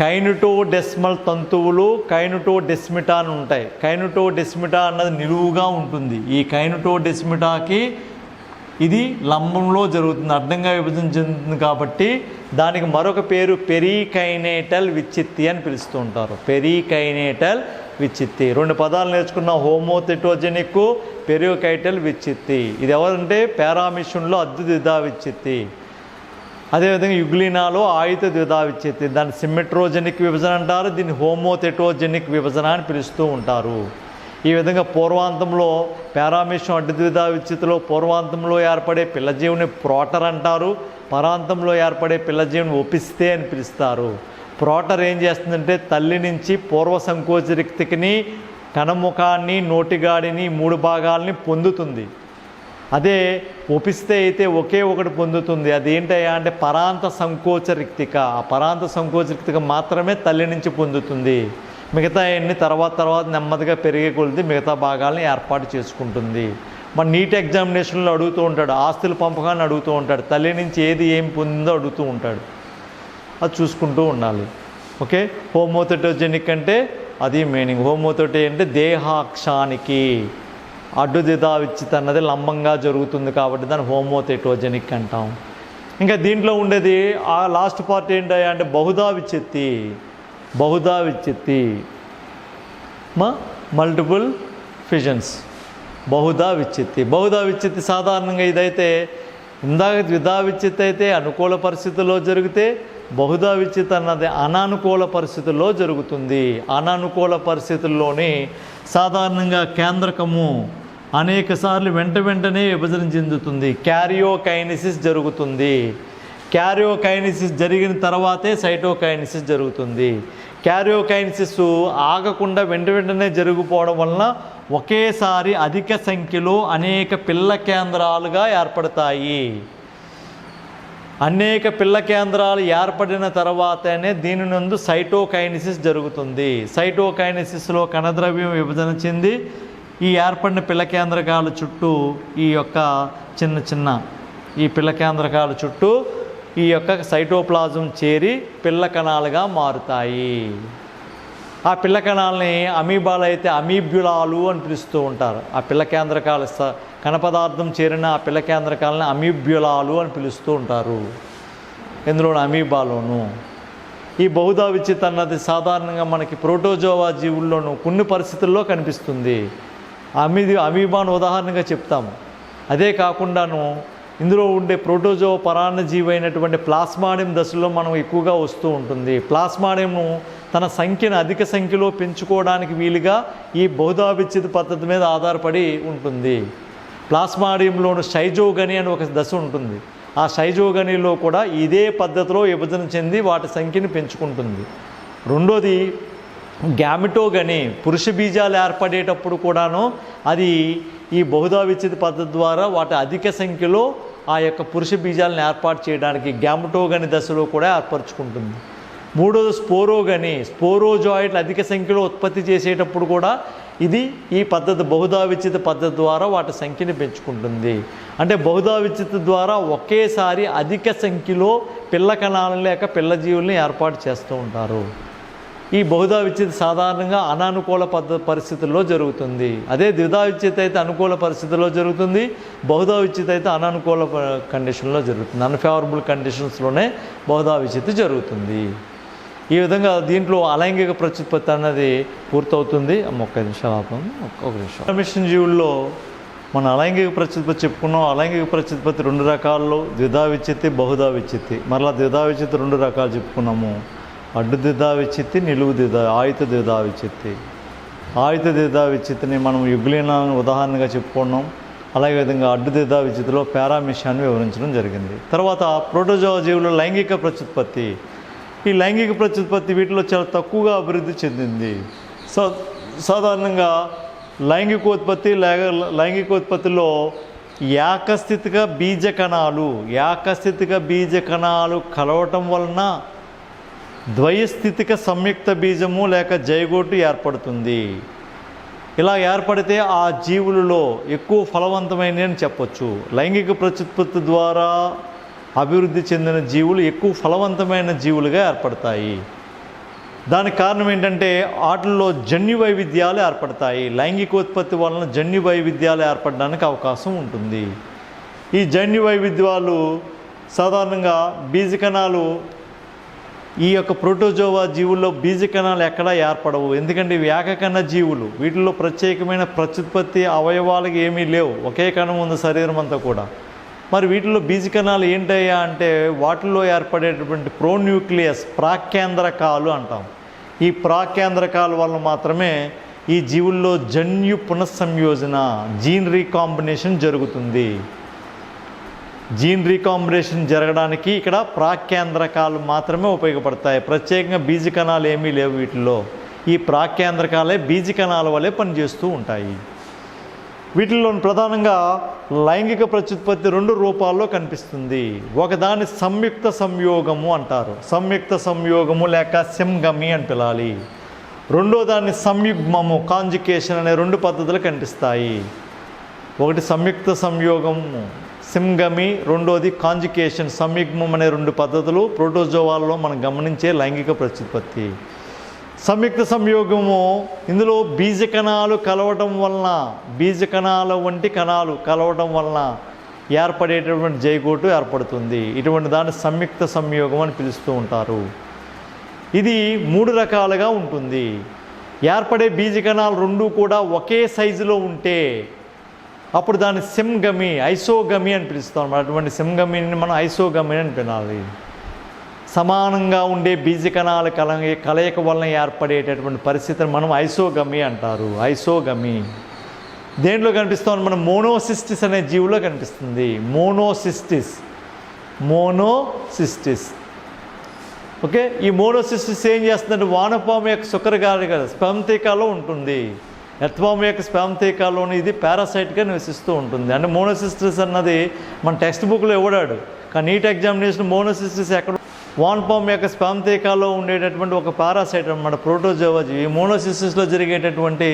కైనటోడెస్మల్ తంతువులు కైనటోడెస్మిటా అని ఉంటాయి. కైనటోడెస్మిటా అన్నది నిలువుగా ఉంటుంది. ఈ కైనటోడెస్మిటాకి ఇది లంబంలో జరుగుతుంది, అడ్డంగా విభజన చెందుతుంది. కాబట్టి దానికి మరొక పేరు పెరికైనేటల్ విచ్చిత్తి అని పిలుస్తూ ఉంటారు. పెరికైనేటల్ విచ్చిత్తి. 2 పదాలు నేర్చుకున్న, హోమోథెటోజెనిక్, పెరియోకైటల్ విచ్చిత్తి. ఇది ఎవరంటే పారామీషియంలో అద్దు ద్విధా విచ్చిత్తి. అదేవిధంగా యుగ్లినాలో ఆయుధ ద్విధా విచ్చిత్తి. దాన్ని సిమెట్రోజెనిక్ విభజన అంటారు, దీన్ని హోమోథెటోజెనిక్ విభజన అని పిలుస్తూ ఉంటారు. ఈ విధంగా పూర్వాంతంలో పారామీషియం అడ్డు ద్విధా విచ్చిత్తిలో పూర్వాంతంలో ఏర్పడే పిల్లజీవుని ప్రోటర్ అంటారు, పరాంతంలో ఏర్పడే పిల్లజీవుని ఒపిస్తే అని పిలుస్తారు. ప్రోటర్ ఏం చేస్తుందంటే తల్లి నుంచి పూర్వ సంకోచరిక్తిని, కణముఖాన్ని, నోటిగాడిని 3 భాగాలని పొందుతుంది. అదే ఒపిస్తే అయితే ఒకే ఒకటి పొందుతుంది. అదేంటయ్యా అంటే పరాంత సంకోచరిక్తిక. ఆ పరాంత సంకోచరిక్తిక మాత్రమే తల్లి నుంచి పొందుతుంది. మిగతా అన్ని తర్వాత నెమ్మదిగా పెరిగే కొలిది మిగతా భాగాలను ఏర్పాటు చేసుకుంటుంది. మన నీట్ ఎగ్జామినేషన్లో అడుగుతూ ఉంటాడు, ఆస్తుల పంపకాన్ని అడుగుతూ ఉంటాడు, తల్లి నుంచి ఏం పొందిందో అడుగుతూ ఉంటాడు. అది చూసుకుంటూ ఉండాలి. ఓకే, హోమోథెటోజెనిక్ అంటే అది మీనింగ్. హోమోథెటో అంటే దేహాక్షానికి అడ్డు ద్విధా విచ్చిత్తి అన్నది లంబంగా జరుగుతుంది కాబట్టి దాన్ని హోమోథెటోజెనిక్ అంటాం. ఇంకా దీంట్లో ఉండేది ఆ లాస్ట్ పార్ట్ ఏంటి అంటే బహుధా విచ్చిత్తి. బహుధా విచ్చిత్తి మల్టిపుల్ ఫిజన్స్. బహుధా విచ్చిత్తి. బహుధా విచ్చిత్తి సాధారణంగా ఇదైతే ఇందాక ద్విధా విచ్చిత్తి అయితే అనుకూల పరిస్థితుల్లో జరిగితే బహుధా విచ్చిత్తి అన్నది అనానుకూల పరిస్థితుల్లో జరుగుతుంది. అనానుకూల పరిస్థితుల్లోనే సాధారణంగా కేంద్రకము అనేక సార్లు వెంటనే విభజన చెందుతుంది. క్యారియోకైనిసిస్ జరుగుతుంది. క్యారియోకైనిసిస్ జరిగిన తర్వాతే సైటోకైనిసిస్ జరుగుతుంది. క్యారియోకైనిసిస్ ఆగకుండా వెంటనే జరిగిపోవడం వలన ఒకేసారి అధిక సంఖ్యలో అనేక పిల్ల కేంద్రాలుగా ఏర్పడతాయి. అనేక పిల్ల కేంద్రాలు ఏర్పడిన తర్వాతనే దీని నందు సైటోకైనిసిస్ జరుగుతుంది. సైటోకైనిసిస్లో కణద్రవ్యం విభజన చెంది ఈ ఏర్పడిన పిల్ల కేంద్రకాల చుట్టూ ఈ యొక్క చిన్న ఈ పిల్ల కేంద్రకాల చుట్టూ ఈ యొక్క సైటోప్లాజం చేరి పిల్ల కణాలుగా మారుతాయి. ఆ పిల్ల కణాలని అమీబాలు అయితే అమీబ్యులాలు అని పిలుస్తూ ఉంటారు. ఆ పిల్ల కేంద్రకాల కణపదార్థం చేరిన ఆ పిల్ల కేంద్రకాలని అమీబ్యులాలు అని పిలుస్తూ ఉంటారు. ఇందులోని అమీబాలోను. ఈ బహుధా విచ్చిత్తి అన్నది సాధారణంగా మనకి ప్రోటోజోవా జీవుల్లోనూ కొన్ని పరిస్థితుల్లో కనిపిస్తుంది. అమీబాను ఉదాహరణగా చెప్తాము. అదే కాకుండాను ఇందులో ఉండే ప్రోటోజోవా పరాన్నజీవి అయినటువంటి ప్లాస్మాడియం దశలో మనం ఎక్కువగా వస్తూ ఉంటుంది. ప్లాస్మాడియంను తన సంఖ్యను అధిక సంఖ్యలో పెంచుకోవడానికి వీలుగా ఈ బహుధా విచ్చిత్తి పద్ధతి మీద ఆధారపడి ఉంటుంది. ప్లాస్మాడియంలోను షైజోగని అని ఒక దశ ఉంటుంది. ఆ షైజోగనిలో కూడా ఇదే పద్ధతిలో విభజన చెంది వాటి సంఖ్యను పెంచుకుంటుంది. రెండోది గ్యామిటోగని. పురుష బీజాలు ఏర్పడేటప్పుడు కూడాను అది ఈ బహుధా విచ్చిత్తి పద్ధతి ద్వారా వాటి అధిక సంఖ్యలో ఆ యొక్క పురుష బీజాలను ఏర్పాటు చేయడానికి గ్యామిటోగని దశలో కూడా ఏర్పరచుకుంటుంది. మూడోది స్పోరోగని. స్పోరోజాయిడ్లు అధిక సంఖ్యలో ఉత్పత్తి చేసేటప్పుడు కూడా ఇది ఈ పద్ధతి బహుధా విచ్చిత్తి పద్ధతి ద్వారా వాటి సంఖ్యని పెంచుకుంటుంది. అంటే బహుధా విచ్చిత్తి ద్వారా ఒకేసారి అధిక సంఖ్యలో పిల్ల కణాలను లేక పిల్ల జీవుల్ని ఏర్పాటు చేస్తూ ఉంటారు. ఈ బహుధా విచ్చిత్తి సాధారణంగా అనానుకూల పరిస్థితుల్లో జరుగుతుంది. అదే ద్విధా విచ్చిత్తి అయితే అనుకూల పరిస్థితుల్లో జరుగుతుంది. బహుధా విచ్చిత్తి అయితే అనానుకూల కండిషన్లో జరుగుతుంది. అన్ఫేవరబుల్ కండిషన్స్లోనే బహుధా విచ్చిత్తి జరుగుతుంది. ఈ విధంగా దీంట్లో అలైంగిక ప్రత్యుత్పత్తి అన్నది పూర్తవుతుంది. ఒక్క నిమిషం ఆపం, ఒక నిమిషం. పారామీషియం జీవుల్లో మన అలైంగిక ప్రత్యుత్పత్తి చెప్పుకున్నాం. అలైంగిక ప్రత్యుత్పత్తి 2 రకాల్లో, ద్విధా విచ్చిత్తి, బహుధా విచ్చిత్తి. మరలా ద్విధా విచ్చిత్తి 2 రకాలు చెప్పుకున్నాము. అడ్డు ద్విధా విచ్చిత్తి, నిలువు ఆయుధ ద్విధా విచ్చిత్తి. ఆయుధ ద్విధా విచ్చిత్తిని మనం యుగ్లినాలను ఉదాహరణగా చెప్పుకున్నాం. అలాగే విధంగా అడ్డు ద్విధా విచ్చిత్తిలో పారామీషియాన్ని వివరించడం జరిగింది. తర్వాత ప్రోటోజోవా జీవుల లైంగిక ప్రత్యుత్పత్తి. ఈ లైంగిక ప్రత్యుత్పత్తి వీటిలో చాలా తక్కువగా అభివృద్ధి చెందింది. సాధారణంగా లైంగికోత్పత్తిలో ఏకస్థితిక బీజ కణాలు కలవటం వలన ద్వయస్థితిక సంయుక్త బీజము లేక జైగోటు ఏర్పడుతుంది. ఇలా ఏర్పడితే ఆ జీవులలో ఎక్కువ ఫలవంతమైనవి అని చెప్పొచ్చు. లైంగిక ప్రత్యుత్పత్తి ద్వారా అభివృద్ధి చెందిన జీవులు ఎక్కువ ఫలవంతమైన జీవులుగా ఏర్పడతాయి. దానికి కారణం ఏంటంటే వాటిల్లో జన్యు వైవిధ్యాలు ఏర్పడతాయి. లైంగికోత్పత్తి వలన జన్యు వైవిధ్యాలు ఏర్పడడానికి అవకాశం ఉంటుంది. ఈ జన్యు వైవిధ్యాలు సాధారణంగా బీజకణాలు, ఈ యొక్క ప్రోటోజోవా జీవుల్లో బీజకణాలు ఎక్కడా ఏర్పడవు. ఎందుకంటే ఇవి ఏకకణ జీవులు. వీటిల్లో ప్రత్యేకమైన ప్రత్యుత్పత్తి అవయవాలకు ఏమీ లేవు. ఒకే కణం ఉంది శరీరం అంతా కూడా. మరి వీటిల్లో బీజకణాలు ఏంటయ్యా అంటే వాటిల్లో ఏర్పడేటటువంటి ప్రోన్యూక్లియస్, ప్రాకేంద్రకాలు అంటాం. ఈ ప్రాకేంద్రకాల వల్ల మాత్రమే ఈ జీవుల్లో జన్యు పునఃసంయోజన, జీన్ రీకాంబినేషన్ జరుగుతుంది. జీన్ రీకాంబినేషన్ జరగడానికి ఇక్కడ ప్రాకేంద్రకాలు మాత్రమే ఉపయోగపడతాయి. ప్రత్యేకంగా బీజకణాలు ఏమీ లేవు వీటిల్లో. ఈ ప్రాకేంద్రకాలే బీజకణాల వలె పనిచేస్తూ ఉంటాయి. వీటిల్లో ప్రధానంగా లైంగిక ప్రత్యుత్పత్తి 2 రూపాల్లో కనిపిస్తుంది. ఒకదాన్ని సంయుక్త సంయోగము అంటారు. సంయుక్త సంయోగము లేక సింగమి అని పిలాలి. రెండో దాన్ని సంయుగ్మము, కాంజుకేషన్ అనే 2 పద్ధతులు కనిపిస్తాయి. ఒకటి సంయుక్త సంయోగము సింగమి, రెండోది కాంజుకేషన్ సంయుగ్మం అనే 2 పద్ధతులు ప్రోటోజోవాల్లో మనం గమనించే లైంగిక ప్రత్యుత్పత్తి. సంయుక్త సంయోగము ఇందులో బీజకణాలు కలవటం వలన, బీజకణాల వంటి కణాలు కలవటం వలన ఏర్పడేటటువంటి జైగోటు ఏర్పడుతుంది. ఇటువంటి దాన్ని సంయుక్త సంయోగం అని పిలుస్తూ ఉంటారు. ఇది 3 రకాలుగా ఉంటుంది. ఏర్పడే బీజకణాలు 2 కూడా ఒకే సైజులో ఉంటే అప్పుడు దాన్ని సింగమి, ఐసోగమి అని పిలుస్తాం. అటువంటి సింగమిని మనం ఐసోగమి అని పిలాలి. సమానంగా ఉండే బీజకణాల కలయిక వలన ఏర్పడేటటువంటి పరిస్థితిని మనం ఐసోగమి అంటారు. ఐసోగమి దేంట్లో కనిపిస్తాం? మనం మోనోసిస్టిస్ అనే జీవులో కనిపిస్తుంది. మోనోసిస్టిస్. ఓకే, ఈ మోనోసిస్టిస్ ఏం చేస్తుందంటే వానపాము యొక్క శుక్రగాలి స్పెర్మ్ థీకాలో ఉంటుంది. ఎర్త్వాము యొక్క స్పెర్మ్ థీకాలోని ఇది పారాసైట్గా నివసిస్తూ ఉంటుంది. అంటే మోనోసిస్టిస్ అన్నది మన టెక్స్ట్ బుక్లో ఇవ్వడాడు, కానీ నీట్ ఎగ్జామినేషన్ మోనోసిస్టిస్ ఎక్కడ వానపాము యొక్క స్పెర్మ్ థీకాలో ఉండేటటువంటి ఒక పారాసైట్ అన్నమాట, ప్రోటోజోవా జీవి. ఈ మోనోసిస్టిస్లో జరిగేటటువంటి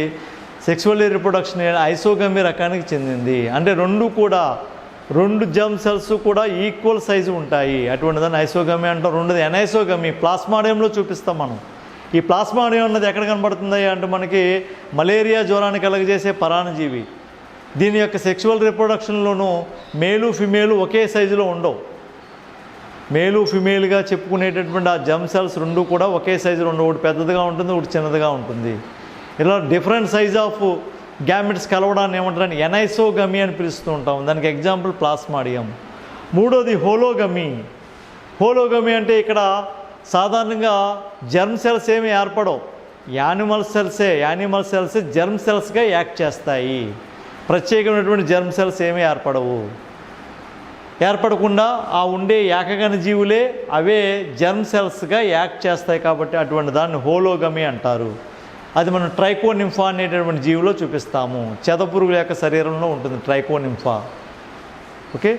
సెక్సువల్ రిప్రొడక్షన్ ఐసోగమి రకానికి చెందింది. అంటే 2 జర్మ్ సెల్స్ కూడా ఈక్వల్ సైజు ఉంటాయి. అటువంటి దాన్ని ఐసోగమి అంటాం. రెండోది ఎనైసోగమి, ప్లాస్మాడియంలో చూపిస్తాం మనం. ఈ ప్లాస్మాడియం అన్నది ఎక్కడ కనబడుతుంది అంటే మనకి మలేరియా జ్వరాన్ని కలగజేసే పరాన్నజీవి. దీని యొక్క సెక్సువల్ రిప్రొడక్షన్లోనూ మేలు ఫిమేలు ఒకే సైజులో ఉండవు. మేలు ఫిమేల్గా చెప్పుకునేటటువంటి ఆ జర్మ్ సెల్స్ 2 కూడా ఒకే సైజులో ఉండవు. ఒకటి పెద్దదిగా ఉంటుంది, ఒకటి చిన్నదిగా ఉంటుంది. ఇలా డిఫరెంట్ సైజ్ ఆఫ్ గ్యామెట్స్ కలవడాన్ని ఏమంటారని ఎనైసోగమి అని పిలుస్తూ ఉంటాం. దానికి ఎగ్జాంపుల్ ప్లాస్మాడియం. మూడోది హోలోగమి. హోలోగమి అంటే ఇక్కడ సాధారణంగా జర్మ్ సెల్స్ ఏమి ఏర్పడవు. యానిమల్ సెల్సే జర్మ్ సెల్స్గా యాక్ట్ చేస్తాయి. ప్రత్యేకమైనటువంటి జర్మ్ సెల్స్ ఏమీ ఏర్పడకుండా ఆ ఉండే ఏకగణ జీవులే అవే జర్మ్ సెల్స్గా యాక్ట్ చేస్తాయి. కాబట్టి అటువంటి దాన్ని హోలోగమి అంటారు. అది మనం ట్రైకోనింఫా అనేటటువంటి జీవిలో చూపిస్తాము. చెదపురుగుల యొక్క శరీరంలో ఉంటుంది ట్రైకోనింఫా. ఓకే,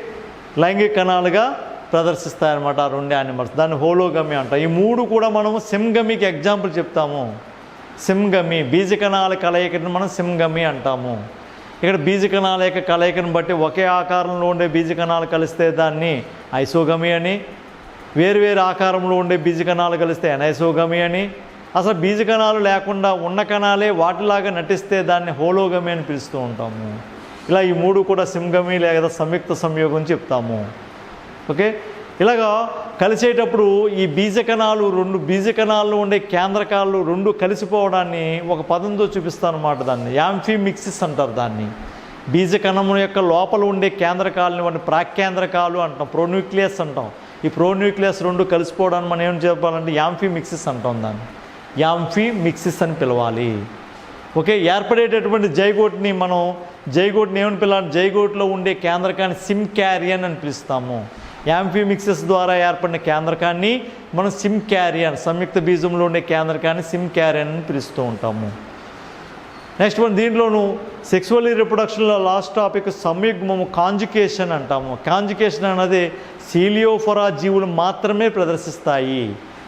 లైంగిక కణాలుగా ప్రదర్శిస్తాయన్నమాట ఆ 2 యానిమల్స్. దాన్ని హోలోగమి అంటాం. ఈ 3 కూడా మనము సింగమికి ఎగ్జాంపుల్ చెప్తాము. సింగమి బీజకణాల కలయికను మనం సింగమి అంటాము. ఇక్కడ బీజకణాల యొక్క కలయికను బట్టి ఒకే ఆకారంలో ఉండే బీజకణాలు కలిస్తే దాన్ని ఐసోగమి అని, వేరువేరు ఆకారంలో ఉండే బీజకణాలు కలిస్తే ఎనైసోగమి అని, అసలు బీజకణాలు లేకుండా ఉన్న కణాలే వాటిలాగా నటిస్తే దాన్ని హోలోగమి అని పిలుస్తూ ఉంటాము. ఇలా ఈ 3 కూడా సింగమి లేదా సంయుక్త సంయోగం చెప్తాము. ఓకే, ఇలాగా కలిసేటప్పుడు ఈ బీజకణాలు 2 బీజకణాల్లో ఉండే కేంద్రకాలు 2 కలిసిపోవడాన్ని ఒక పదంతో చూపిస్తాను అన్నమాట. దాన్ని యాంఫీమిక్సిస్ అంటారు. దాన్ని బీజకణము యొక్క లోపల ఉండే కేంద్రకాలని వాటిని ప్రాకేంద్రకాలు అంటాం, ప్రోన్యూక్లియస్ అంటాం. ఈ ప్రోన్యూక్లియస్ 2 కలిసిపోవడాన్ని మనం ఏం చెప్పాలంటే యాంఫీమిక్సిస్ అంటాం. దాన్ని యాంఫీమిక్సిస్ అని పిలవాలి. ఓకే, ఏర్పడేటటువంటి జైగోట్ని ఏమని పిలవాలి? జైగోట్లో ఉండే కేంద్రకాన్ని సిమ్ క్యారియన్ అని పిలుస్తాము. యాంఫీమిక్సిస్ ద్వారా ఏర్పడిన కేంద్రకాన్ని మనం సిమ్ క్యారియన్, సంయుక్త బీజంలో ఉండే కేంద్రకాన్ని సిమ్ క్యారియన్ అని పిలుస్తూ ఉంటాము. నెక్స్ట్ మనం దీంట్లోనూ సెక్సువల్ రిప్రొడక్షన్లో లాస్ట్ టాపిక్ సంయుగ్మము, కాంజుకేషన్ అంటాము. కాంజుకేషన్ అన్నది సీలియోఫోరా జీవులు మాత్రమే ప్రదర్శిస్తాయి.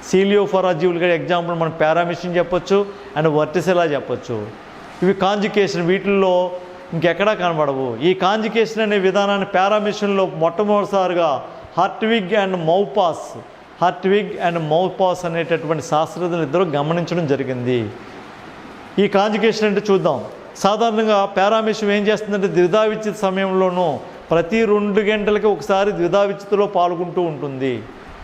సీలియోఫోరా జీవులుగా ఎగ్జాంపుల్ మనం పారామిషన్ చెప్పొచ్చు అండ్ వర్టిసెలా చెప్పొచ్చు. ఇవి కాంజుకేషన్, వీటిల్లో ఇంకెక్కడా కనబడవు. ఈ కాంజుకేషన్ అనే విధానాన్ని పారామిషన్లో మొట్టమొదటిసారిగా హర్ట్విగ్ అండ్ మౌపాస్ అనేటటువంటి శాస్త్రజ్ఞులు ఇద్దరు గమనించడం జరిగింది. ఈ కాంజుకేషన్ అంటే చూద్దాం. సాధారణంగా పారామిషన్ ఏం చేస్తుందంటే ద్విధా విచ్ఛిత సమయంలోనూ ప్రతి 2 గంటలకి ఒకసారి ద్విధా విచ్ఛితిలో పాల్గొంటూ ఉంటుంది.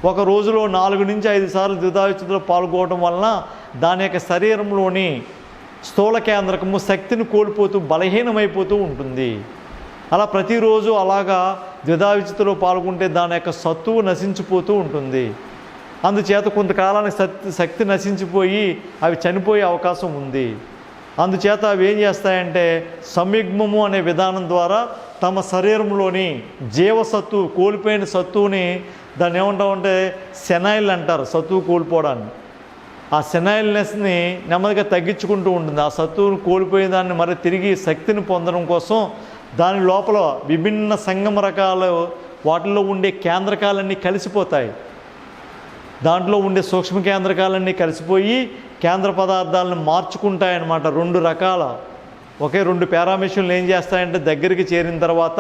ఒక రోజులో 4 నుంచి 5 సార్లు ద్విధా విచ్ఛితిలో పాల్గొనడం వలన దాని యొక్క శరీరంలోని స్థూల కేంద్రకము శక్తిని కోల్పోతూ బలహీనమైపోతూ ఉంటుంది. అలా ప్రతిరోజు అలాగా ద్విధా విచ్ఛితిలో పాల్గొంటే దాని యొక్క సత్తువు నశించిపోతూ ఉంటుంది. అందుచేత కొంతకాలానికి శక్తి నశించిపోయి అవి చనిపోయే అవకాశం ఉంది. అందుచేత అవి ఏం చేస్తాయంటే సంయుగ్మము అనే విధానం ద్వారా తమ శరీరంలోని జీవసత్తువు కోల్పోయిన సత్తువుని, దాన్ని ఏమంటామంటే సెనైల్ అంటారు, సత్తువు కోల్పోవడాన్ని. ఆ సెనైల్నెస్ని నెమ్మదిగా తగ్గించుకుంటూ ఉంటుంది. ఆ సత్తువును కోల్పోయిన దాన్ని మరి తిరిగి శక్తిని పొందడం కోసం దాని లోపల విభిన్న సంగమ రకాలు, వాటిల్లో ఉండే కేంద్రకాలన్నీ కలిసిపోతాయి. దాంట్లో ఉండే సూక్ష్మ కేంద్రకాలన్నీ కలిసిపోయి కేంద్ర పదార్థాలను మార్చుకుంటాయన్నమాట. 2 రకాల 2 పారామిషన్లు ఏం చేస్తాయంటే దగ్గరికి చేరిన తర్వాత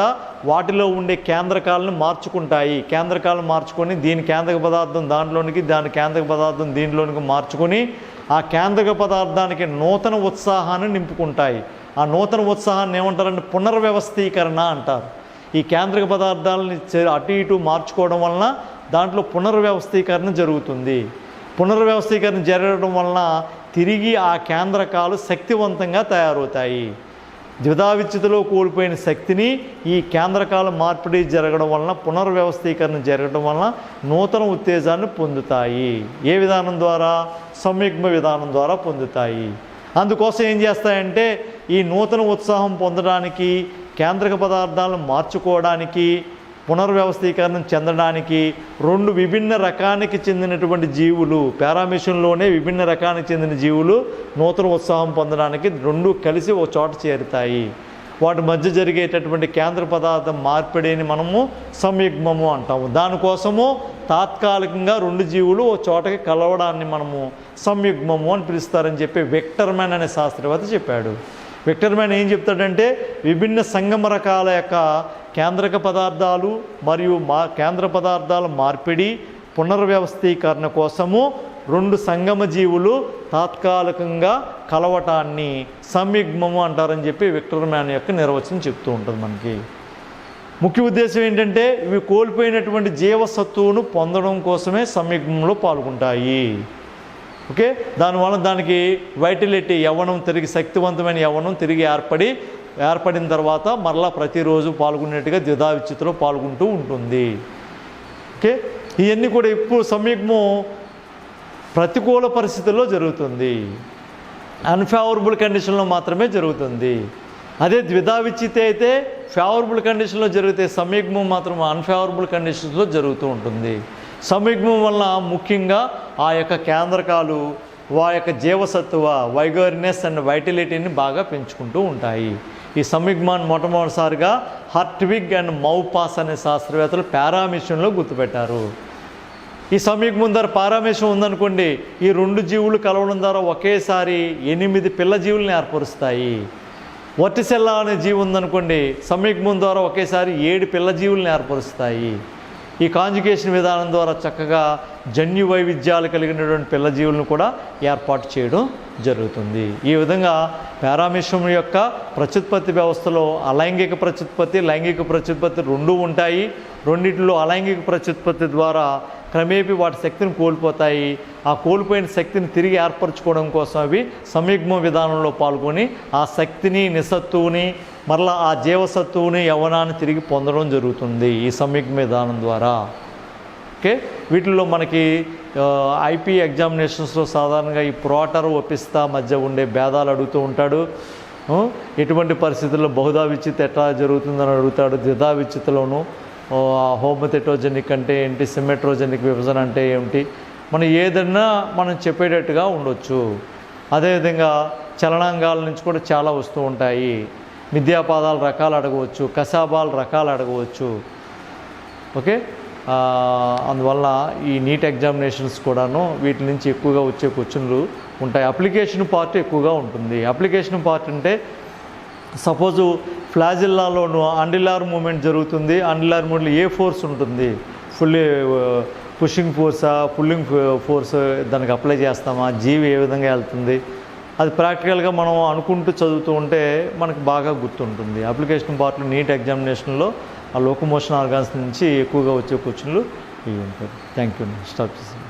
వాటిలో ఉండే కేంద్రకాలను మార్చుకుంటాయి. కేంద్రకాలను మార్చుకొని దీని కేంద్రక పదార్థం దాంట్లోనికి, దాని కేంద్రక పదార్థం దీంట్లోనికి మార్చుకొని ఆ కేంద్రక పదార్థానికి నూతన ఉత్సాహాన్ని నింపుకుంటాయి. ఆ నూతన ఉత్సాహాన్ని ఏమంటారంటే పునర్వ్యవస్థీకరణ అంటారు. ఈ కేంద్రక పదార్థాలని అటు ఇటు మార్చుకోవడం వలన దాంట్లో పునర్వ్యవస్థీకరణ జరుగుతుంది. పునర్వ్యవస్థీకరణ జరగడం వలన తిరిగి ఆ కేంద్రకాలు శక్తివంతంగా తయారవుతాయి. ద్విధా విచ్ఛితిలో కోల్పోయిన శక్తిని ఈ కేంద్రకాల మార్పిడి జరగడం వలన, పునర్వ్యవస్థీకరణ జరగడం వలన నూతన ఉత్తేజాన్ని పొందుతాయి. ఏ విధానం ద్వారా? సంయుగ్మ విధానం ద్వారా పొందుతాయి. అందుకోసం ఏం చేస్తాయంటే ఈ నూతన ఉత్సాహం పొందడానికి, కేంద్రక పదార్థాలను మార్చుకోవడానికి, పునర్వ్యవస్థీకరణ చెందడానికి 2 విభిన్న రకానికి చెందినటువంటి జీవులు, పారామిషన్లోనే విభిన్న రకానికి చెందిన జీవులు నూతన ఉత్సాహం పొందడానికి 2 కలిసి ఒక చోట చేరుతాయి. వాటి మధ్య జరిగేటటువంటి కేంద్ర పదార్థం మార్పిడిని మనము సంయుగ్మము అంటాము. దానికోసము తాత్కాలికంగా 2 జీవులు ఒక చోటకి కలవడాన్ని మనము సంయుగ్మము అని పిలుస్తారని చెప్పి విక్టర్మ్యాన్ అనే శాస్త్రవేత్త చెప్పాడు. విక్టర్మ్యాన్ ఏం చెప్తాడంటే విభిన్న సంగమ రకాల యొక్క కేంద్రక పదార్థాలు మరియు కేంద్ర పదార్థాల మార్పిడి, పునర్వ్యవస్థీకరణ కోసము 2 సంగమ జీవులు తాత్కాలికంగా కలవటాన్ని సంయుగ్మము అంటారని చెప్పి విక్టర్మ్యాన్ యొక్క నిర్వచనం చెప్తూ ఉంటుంది మనకి. ముఖ్య ఉద్దేశం ఏంటంటే ఇవి కోల్పోయినటువంటి జీవసత్తువును పొందడం కోసమే సంయుగ్మంలో పాల్గొంటాయి. ఓకే, దానివల్ల దానికి వైటలిటీ, యవ్వనం తిరిగి, శక్తివంతమైన యవ్వనం తిరిగి ఏర్పడిన తర్వాత మరలా ప్రతిరోజు పాల్గొనేట్టుగా ద్విధా విచ్ఛితిలో పాల్గొంటూ ఉంటుంది. ఓకే, ఇవన్నీ కూడా ఇప్పుడు సంయుగ్మం ప్రతికూల పరిస్థితుల్లో జరుగుతుంది, అన్ఫేవరబుల్ కండిషన్లో మాత్రమే జరుగుతుంది. అదే ద్విధా విచ్ఛితి అయితే ఫేవరబుల్ కండిషన్లో జరిగితే సంయుగ్మం మాత్రం అన్ఫేవరబుల్ కండిషన్స్లో జరుగుతూ ఉంటుంది. సంయుగ్మం వల్ల ముఖ్యంగా ఆ యొక్క కేంద్రకాలు వా యొక్క జీవసత్వ, వైగోరినెస్ అండ్ వైటిలిటీని బాగా పెంచుకుంటూ ఉంటాయి. ఈ సంయుగ్మాన్ని మొట్టమొదటిసారిగా హర్ట్విగ్ అండ్ మౌపాస్ అనే శాస్త్రవేత్తలు పారామిషన్లో గుర్తుపెట్టారు. ఈ సంయుగ్మం ద్వారా పారామిషన్ ఉందనుకోండి, ఈ 2 జీవులు కలవడం ద్వారా ఒకేసారి 8 పిల్ల జీవులను ఏర్పరుస్తాయి. వర్టిసెల్లా అనే జీవి ఉందనుకోండి, సంయుగ్మం ద్వారా ఒకేసారి 7 పిల్ల జీవులను ఏర్పరుస్తాయి. ఈ కాంజుగేషన్ విధానం ద్వారా చక్కగా జన్యు వైవిధ్యాలు కలిగినటువంటి పిల్ల జీవులను కూడా ఏర్పాటు చేయడం జరుగుతుంది. ఈ విధంగా పారామిషన్ యొక్క ప్రత్యుత్పత్తి వ్యవస్థలో అలైంగిక ప్రత్యుత్పత్తి, లైంగిక ప్రత్యుత్పత్తి 2 ఉంటాయి. రెండిట్లో అలైంగిక ప్రత్యుత్పత్తి ద్వారా క్రమేపీ వాటి శక్తిని కోల్పోతాయి. ఆ కోల్పోయిన శక్తిని తిరిగి ఏర్పరచుకోవడం కోసం అవి సంయుగ్మ విధానంలో పాల్గొని ఆ శక్తిని, నిస్సత్తువుని, మరలా ఆ జీవసత్తువుని, యవ్వనాన్ని తిరిగి పొందడం జరుగుతుంది ఈ సంయుగ్మ విధానం ద్వారా. ఓకే, వీటిల్లో మనకి ఐపీ ఎగ్జామినేషన్స్లో సాధారణంగా ఈ ప్రోటర్, ఒపిస్తా మధ్య ఉండే భేదాలు అడుగుతూ ఉంటాడు. ఎటువంటి పరిస్థితుల్లో బహుధా విచ్ఛితి ఎట్లా జరుగుతుందని అడుగుతాడు. ద్విధా విచ్ఛితిలోను హోమోథెటోజెనిక్ అంటే ఏంటి, సిమెట్రోజెనిక్ విభజన అంటే ఏమిటి, మనం ఏదన్నా మనం చెప్పేటట్టుగా ఉండొచ్చు. అదేవిధంగా చలనాంగాల నుంచి కూడా చాలా వస్తూ ఉంటాయి. మిథ్యాపాదాల రకాలు అడగవచ్చు, కశాబాల రకాలు అడగవచ్చు. ఓకే, అందువల్ల ఈ నీట్ ఎగ్జామినేషన్స్ కూడాను వీటి నుంచి ఎక్కువగా వచ్చే క్వశ్చన్లు ఉంటాయి. అప్లికేషన్ పార్ట్ ఎక్కువగా ఉంటుంది. అప్లికేషన్ పార్ట్ అంటే సపోజు ఫ్లాజిల్లాలోను అండిలార్ మూమెంట్ జరుగుతుంది. అండిలార్ మూమెంట్లో ఏ ఫోర్స్ ఉంటుంది, ఫుల్లీ పుషింగ్ ఫోర్సా, పుల్లింగ్ ఫోర్స్ దానికి అప్లై చేస్తామా, జీవి ఏ విధంగా వెళ్తుంది, అది ప్రాక్టికల్గా మనం అనుకుంటూ చదువుతూ ఉంటే మనకు బాగా గుర్తుంటుంది. అప్లికేషన్ పార్ట్లో నీట్ ఎగ్జామినేషన్లో ఆ లోకోమోషన్ ఆర్గాన్స్ నుంచి ఎక్కువగా వచ్చే క్వశ్చన్లు ఇవి ఉంటాయి. Thank you. స్టాప్ చేసి